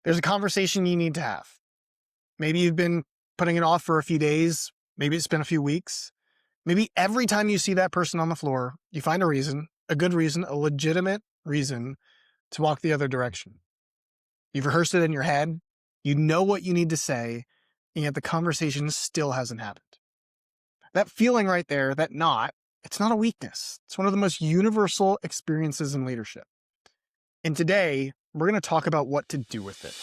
There's a conversation you need to have. Maybe you've been putting it off for a few days. Maybe it's been a few weeks. Maybe every time you see that person on the floor, you find a reason, a good reason, a legitimate reason to walk the other direction. You've rehearsed it in your head. You know what you need to say, and yet the conversation still hasn't happened. That feeling right there, it's not a weakness. It's one of the most universal experiences in leadership. And today, we're going to talk about what to do with it.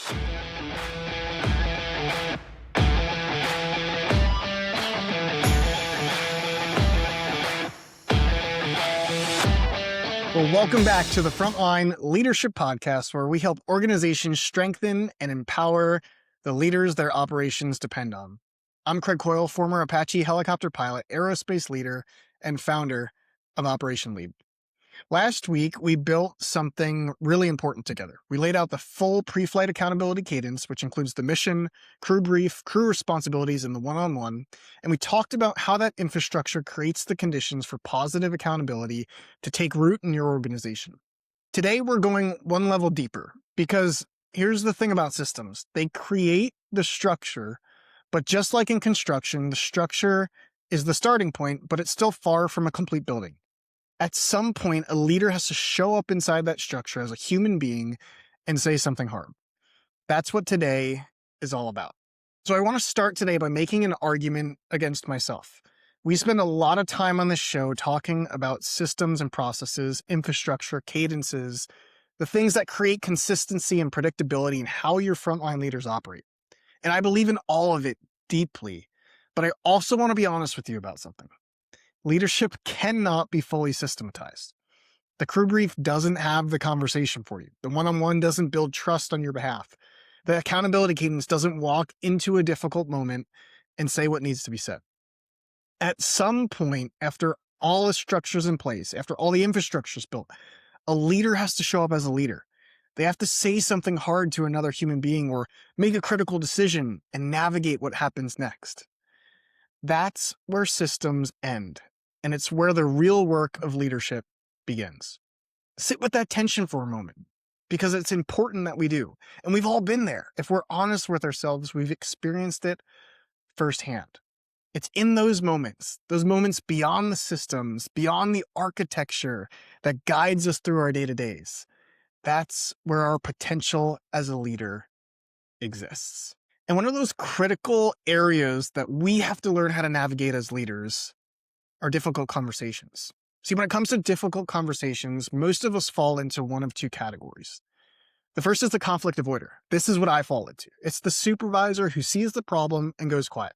Well, welcome back to the Frontline Leadership Podcast, where we help organizations strengthen and empower the leaders their operations depend on. I'm Craig Coyle, former Apache helicopter pilot, aerospace leader, and founder of Operation Lead. Last week, we built something really important together. We laid out the full Preflight Accountability Cadence, which includes the mission, crew brief, crew responsibilities, and the one-on-one. And we talked about how that infrastructure creates the conditions for positive accountability to take root in your organization. Today, we're going one level deeper, because here's the thing about systems. They create the structure, but just like in construction, the structure is the starting point, but it's still far from a complete building. At some point, a leader has to show up inside that structure as a human being and say something hard. That's what today is all about. So I want to start today by making an argument against myself. We spend a lot of time on this show talking about systems and processes, infrastructure, cadences, the things that create consistency and predictability in how your frontline leaders operate. And I believe in all of it deeply, but I also want to be honest with you about something. Leadership cannot be fully systematized. The crew brief doesn't have the conversation for you. The one-on-one doesn't build trust on your behalf. The accountability cadence doesn't walk into a difficult moment and say what needs to be said. At some point, after all the structure's in place, after all the infrastructure's built, a leader has to show up as a leader. They have to say something hard to another human being or make a critical decision and navigate what happens next. That's where systems end, and it's where the real work of leadership begins. Sit with that tension for a moment, because it's important that we do. And we've all been there. If we're honest with ourselves, we've experienced it firsthand. It's in those moments beyond the systems, beyond the architecture that guides us through our day-to-days. That's where our potential as a leader exists. And one of those critical areas that we have to learn how to navigate as leaders are difficult conversations. See, when it comes to difficult conversations, most of us fall into one of two categories. The first is the conflict avoider. This is what I fall into. It's the supervisor who sees the problem and goes quiet,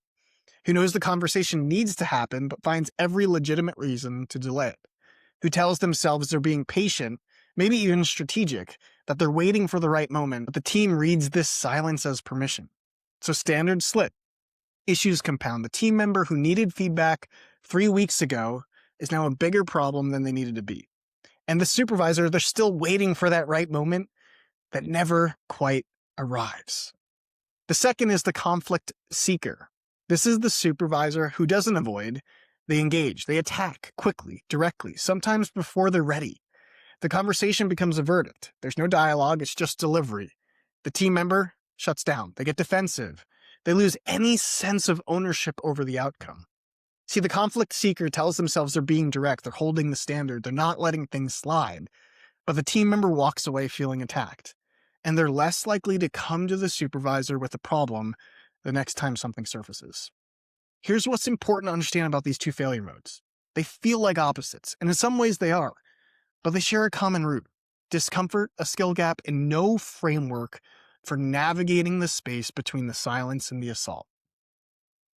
who knows the conversation needs to happen but finds every legitimate reason to delay it, who tells themselves they're being patient, maybe even strategic, that they're waiting for the right moment, but the team reads this silence as permission. So standards slip. Issues compound. The team member who needed feedback 3 weeks ago is now a bigger problem than they needed to be. And the supervisor, they're still waiting for that right moment that never quite arrives. The second is the conflict seeker. This is the supervisor who doesn't avoid, they engage, they attack quickly, directly, sometimes before they're ready. The conversation becomes a verdict. There's no dialogue, it's just delivery. The team member shuts down. They get defensive. They lose any sense of ownership over the outcome. See, the conflict seeker tells themselves they're being direct, they're holding the standard, they're not letting things slide. But the team member walks away feeling attacked, and they're less likely to come to the supervisor with a problem the next time something surfaces. Here's what's important to understand about these two failure modes. They feel like opposites, and in some ways they are, but they share a common root: discomfort, a skill gap, and no framework for navigating the space between the silence and the assault.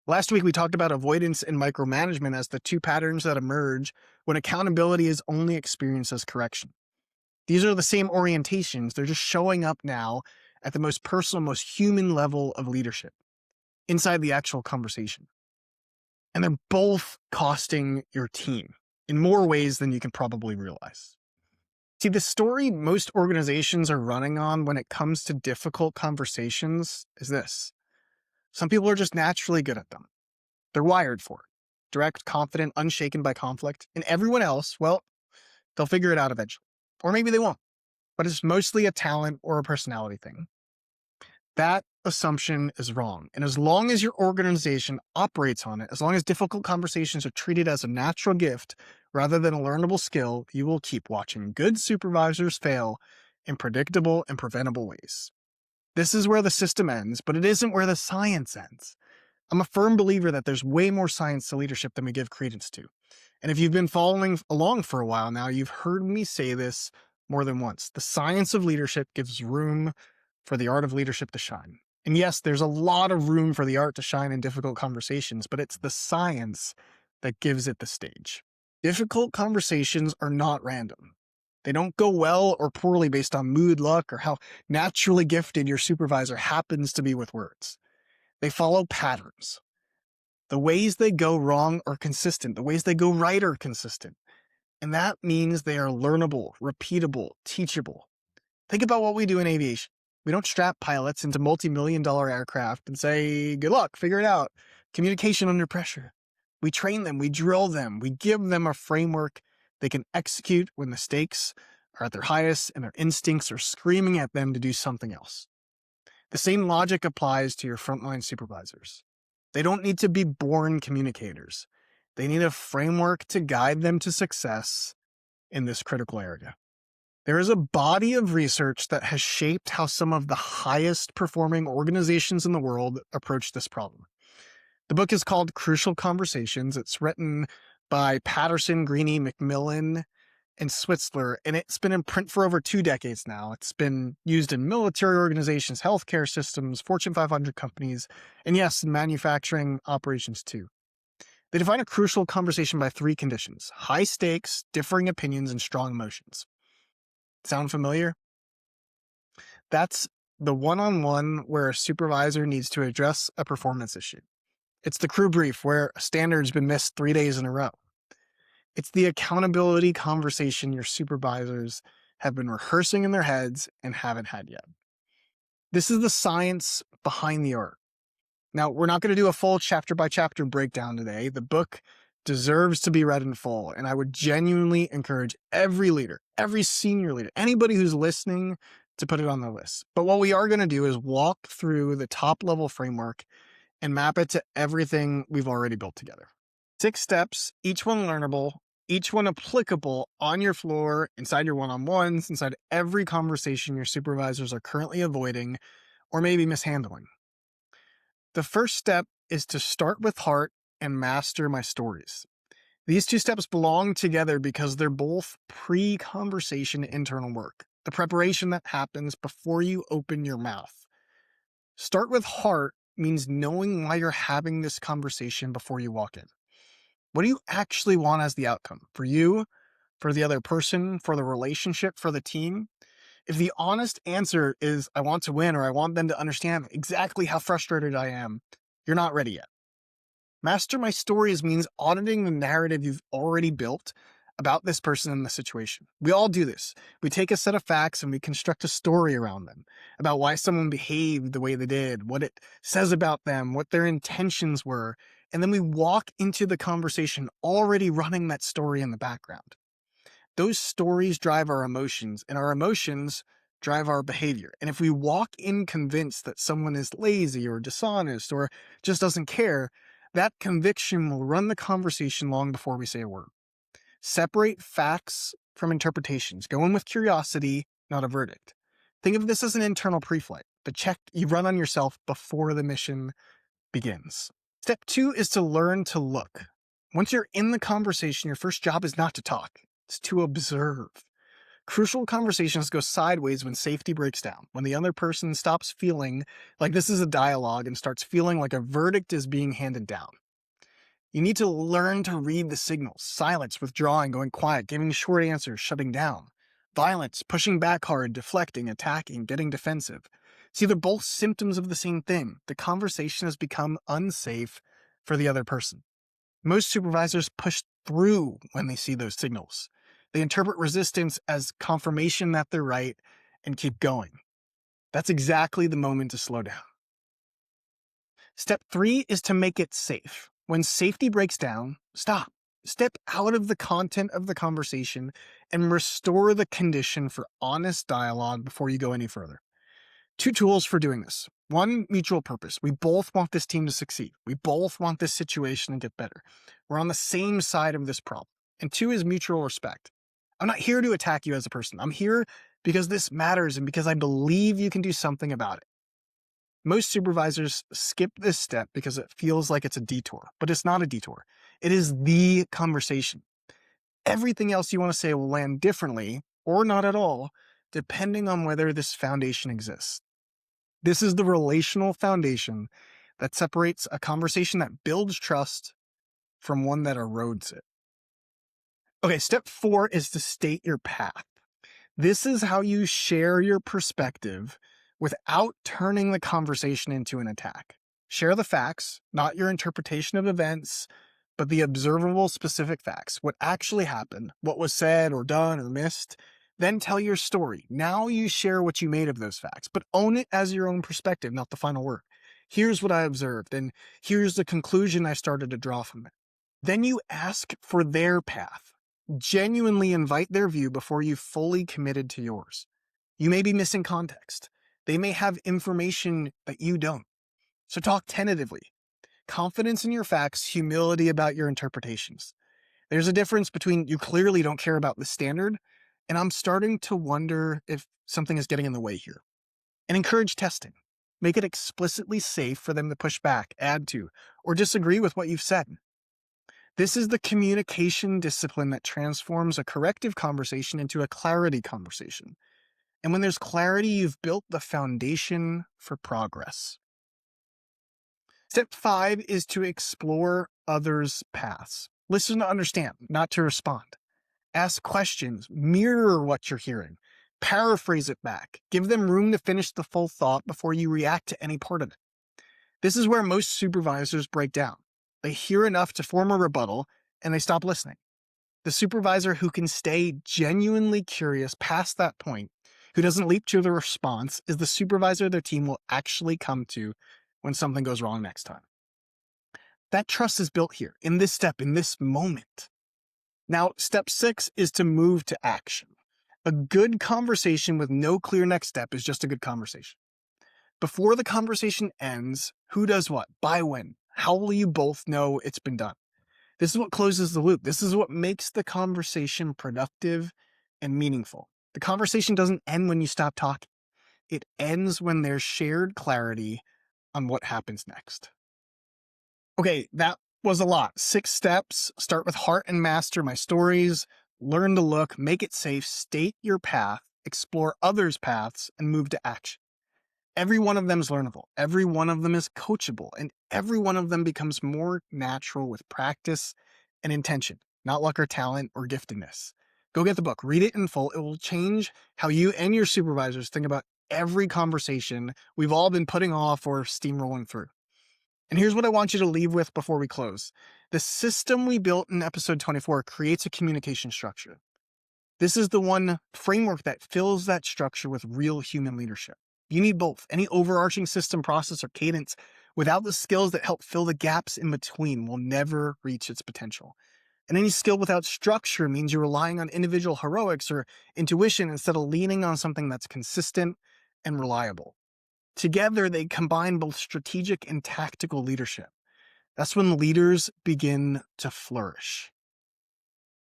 Last week, we talked about avoidance and micromanagement as the two patterns that emerge when accountability is only experienced as correction. These are the same orientations, they're just showing up now at the most personal, most human level of leadership, inside the actual conversation. And they're both costing your team in more ways than you can probably realize. See, the story most organizations are running on when it comes to difficult conversations is this. Some people are just naturally good at them. They're wired for it. Direct, confident, unshaken by conflict. And everyone else, well, they'll figure it out eventually. Or maybe they won't. But it's mostly a talent or a personality thing. That assumption is wrong. And as long as your organization operates on it, as long as difficult conversations are treated as a natural gift rather than a learnable skill, you will keep watching good supervisors fail in predictable and preventable ways. This is where the system ends, but it isn't where the science ends. I'm a firm believer that there's way more science to leadership than we give credence to. And if you've been following along for a while now, you've heard me say this more than once. The science of leadership gives room for the art of leadership to shine. And yes, there's a lot of room for the art to shine in difficult conversations, but it's the science that gives it the stage. Difficult conversations are not random. They don't go well or poorly based on mood, luck, or how naturally gifted your supervisor happens to be with words. They follow patterns. The ways they go wrong are consistent. The ways they go right are consistent. And that means they are learnable, repeatable, teachable. Think about what we do in aviation. We don't strap pilots into multi-million-dollar aircraft and say, good luck, figure it out. Communication under pressure. We train them, we drill them, we give them a framework they can execute when the stakes are at their highest and their instincts are screaming at them to do something else. The same logic applies to your frontline supervisors. They don't need to be born communicators. They need a framework to guide them to success in this critical area. There is a body of research that has shaped how some of the highest performing organizations in the world approach this problem. The book is called Crucial Conversations. It's written by Patterson, Greene, McMillan, and Switzler, and it's been in print for over 2 decades now. It's been used in military organizations, healthcare systems, Fortune 500 companies, and yes, in manufacturing operations too. They define a crucial conversation by 3 conditions: high stakes, differing opinions, and strong emotions. Sound familiar? That's the one-on-one where a supervisor needs to address a performance issue. It's the crew brief where a standard's been missed 3 days in a row. It's the accountability conversation your supervisors have been rehearsing in their heads and haven't had yet. This is the science behind the art. Now, we're not going to do a full chapter-by-chapter breakdown today. The book deserves to be read in full, and I would genuinely encourage every leader, every senior leader, anybody who's listening to put it on their list. But what we are going to do is walk through the top-level framework and map it to everything we've already built together. 6 steps, each one learnable, each one applicable on your floor, inside your one-on-ones, inside every conversation your supervisors are currently avoiding or maybe mishandling. The first step is to start with heart and master my stories. These 2 steps belong together because they're both pre-conversation internal work, the preparation that happens before you open your mouth. Start with heart means knowing why you're having this conversation before you walk in. What do you actually want as the outcome? For you, for the other person, for the relationship, for the team? If the honest answer is, I want to win, or I want them to understand exactly how frustrated I am, you're not ready yet. Master my stories means auditing the narrative you've already built about this person and the situation. We all do this. We take a set of facts and we construct a story around them about why someone behaved the way they did, what it says about them, what their intentions were, and then we walk into the conversation already running that story in the background. Those stories drive our emotions, and our emotions drive our behavior. And if we walk in convinced that someone is lazy or dishonest or just doesn't care, that conviction will run the conversation long before we say a word. Separate facts from interpretations. Go in with curiosity, not a verdict. Think of this as an internal pre-flight, the check you run on yourself before the mission begins. Step 2 is to learn to look. Once you're in the conversation, your first job is not to talk. It's to observe. Crucial conversations go sideways when safety breaks down, when the other person stops feeling like this is a dialogue and starts feeling like a verdict is being handed down. You need to learn to read the signals: silence, withdrawing, going quiet, giving short answers, shutting down; violence, pushing back hard, deflecting, attacking, getting defensive. See, they're both symptoms of the same thing. The conversation has become unsafe for the other person. Most supervisors push through when they see those signals. They interpret resistance as confirmation that they're right and keep going. That's exactly the moment to slow down. Step 3 is to make it safe. When safety breaks down, stop. Step out of the content of the conversation and restore the condition for honest dialogue before you go any further. Two tools for doing this. One, mutual purpose. We both want this team to succeed. We both want this situation to get better. We're on the same side of this problem. And two is mutual respect. I'm not here to attack you as a person. I'm here because this matters and because I believe you can do something about it. Most supervisors skip this step because it feels like it's a detour, but it's not a detour. It is the conversation. Everything else you want to say will land differently or not at all, depending on whether this foundation exists. This is the relational foundation that separates a conversation that builds trust from one that erodes it. Okay, step 4 is to state your path. This is how you share your perspective without turning the conversation into an attack. Share the facts, not your interpretation of events, but the observable specific facts, what actually happened, what was said or done or missed. Then tell your story. Now you share what you made of those facts, but own it as your own perspective, not the final word. Here's what I observed, and here's the conclusion I started to draw from it. Then you ask for their path. Genuinely invite their view before you fully committed to yours. You may be missing context. They may have information that you don't. So talk tentatively. Confidence in your facts, humility about your interpretations. There's a difference between you clearly don't care about the standard and I'm starting to wonder if something is getting in the way here. And encourage testing. Make it explicitly safe for them to push back, add to, or disagree with what you've said. This is the communication discipline that transforms a corrective conversation into a clarity conversation. And when there's clarity, you've built the foundation for progress. Step 5 is to explore others' paths. Listen to understand, not to respond. Ask questions, mirror what you're hearing, paraphrase it back, give them room to finish the full thought before you react to any part of it. This is where most supervisors break down. They hear enough to form a rebuttal and they stop listening. The supervisor who can stay genuinely curious past that point, who doesn't leap to the response, is the supervisor their team will actually come to when something goes wrong next time. That trust is built here, in this step, in this moment. Now, step 6 is to move to action. A good conversation with no clear next step is just a good conversation. Before the conversation ends, who does what? By when? How will you both know it's been done? This is what closes the loop. This is what makes the conversation productive and meaningful. The conversation doesn't end when you stop talking. It ends when there's shared clarity on what happens next. Okay, that was a lot. 6 steps. Start with heart and master my stories. Learn to look, make it safe, state your path, explore others' paths, and move to action. Every one of them is learnable. Every one of them is coachable. And every one of them becomes more natural with practice and intention, not luck or talent or giftedness. Go get the book. Read it in full. It will change how you and your supervisors think about every conversation we've all been putting off or steamrolling through. And here's what I want you to leave with before we close. The system we built in episode 24 creates a communication structure. This is the one framework that fills that structure with real human leadership. You need both. Any overarching system, process, or cadence without the skills that help fill the gaps in between will never reach its potential. And any skill without structure means you're relying on individual heroics or intuition instead of leaning on something that's consistent and reliable. Together, they combine both strategic and tactical leadership. That's when leaders begin to flourish.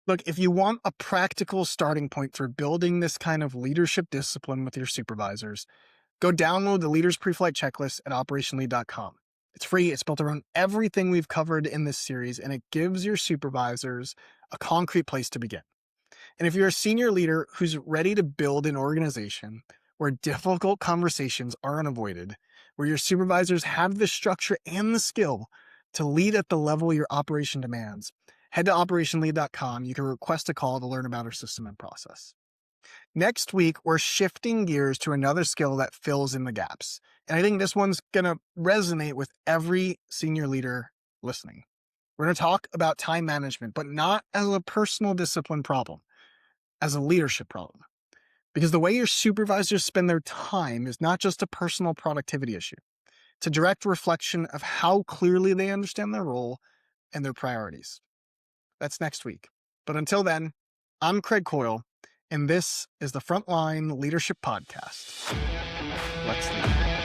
Look, if you want a practical starting point for building this kind of leadership discipline with your supervisors, go download the Leaders Preflight Checklist at operationlead.com. It's free, it's built around everything we've covered in this series, and it gives your supervisors a concrete place to begin. And if you're a senior leader who's ready to build an organization where difficult conversations aren't avoided, where your supervisors have the structure and the skill to lead at the level your operation demands, head to operationlead.com. You can request a call to learn about our system and process. Next week, we're shifting gears to another skill that fills in the gaps. And I think this one's going to resonate with every senior leader listening. We're going to talk about time management, but not as a personal discipline problem, as a leadership problem. Because the way your supervisors spend their time is not just a personal productivity issue. It's a direct reflection of how clearly they understand their role and their priorities. That's next week. But until then, I'm Craig Coyle, and this is the Frontline Leadership Podcast. Let's lead.